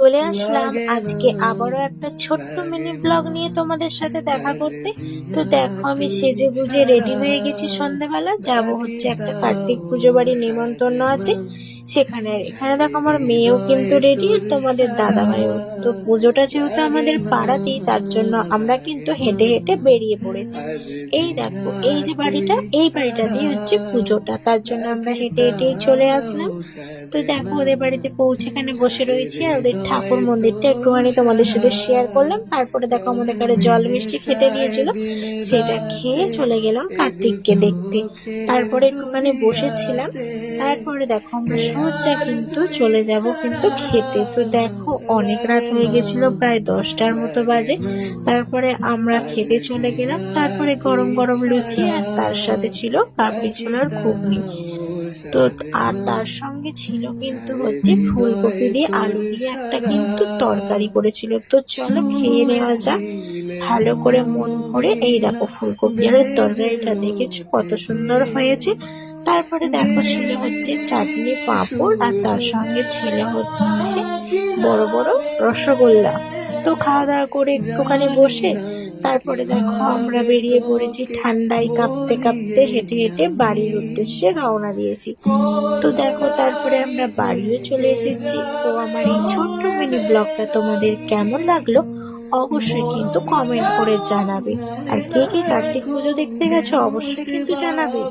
চলে আসলাম আজকে আবারও একটা ছোট্ট মিনি ব্লগ নিয়ে তোমাদের সাথে দেখা করতে। তো দেখো, আমি সেজে গুজে রেডি হয়ে গেছি। সন্ধ্যাবেলা যাব হচ্ছে একটা কার্তিক পুজো বাড়ি নেমন্তন্ন আছে সেখানে। আর এখানে দেখো আমার মেয়েও কিন্তু রেডি, তোমাদের দাদা ভাইও। তো পুজোটা যেহেতু আমাদের পাড়াতেই, তার জন্য আমরা কিন্তু হেঁটে হেঁটে বেরিয়ে পড়েছি। এই দেখো, এই যে বাড়িটা, এই বাড়িটাতেই হচ্ছে পুজোটা, তার জন্য আমরা হেঁটে হেঁটেই চলে আসলাম। তো দেখো, ওদের বাড়িতে পৌঁছে এখানে বসে রয়েছি, আর ওদের ঠাকুর মন্দিরটা একটুখানি তোমাদের সাথে শেয়ার করলাম। তারপরে দেখো, আমাদের কাছে জল মিষ্টি খেতে দিয়েছিল, সেটা খেয়ে চলে গেলাম কার্তিককে দেখতে। তারপরে একটুখানি বসেছিলাম। তারপরে দেখো, আমরা সোজা কিন্তু চলে যাব কিন্তু খেতে। তো দেখো, অনেক রাত হয়ে গেছিল, প্রায় 10টার মতো বাজে। তারপরে আমরা খেতে চলে গেলাম। তারপরে গরম গরম লুচি, আর তার সাথে ছিল কাবলি ছোলার ঘুগনি। তো আর তার সঙ্গে ছিল কিন্তু হচ্ছে ফুলকপি দিয়ে আলু দিয়ে একটা কিন্তু তরকারি করেছিল। তো চলো খেয়ে নেওয়া যাক ভালো করে মন ভরে। এই দেখো, ফুলকপি আলুর তরকারিটা দেখেছো কত সুন্দর হয়েছে। তারপরে দেখো, ছিল হচ্ছে চাটনি, পাঁপড়, আর তার সঙ্গে ছিল হচ্ছে বড় বড় রসগোল্লা। তো খাওয়া দাওয়া করে একটুখানি বসে তারপরে দেখো, আমরা বেরিয়ে পড়েছি ঠান্ডায় কাঁপতে কাঁপতে, হেঁটে হেঁটে বাড়ির উদ্দেশ্যে রওনা দিয়েছি। তো দেখো, তারপরে আমরা বাড়িও চলে এসেছি। তো আমার এই ছোট্ট মিনি ব্লগটা তোমাদের কেমন লাগলো অবশ্যই কিন্তু কমেন্ট করে জানাবে। আর কে কে কার্তিক পুজো দেখতে গেছো অবশ্যই কিন্তু জানাবে।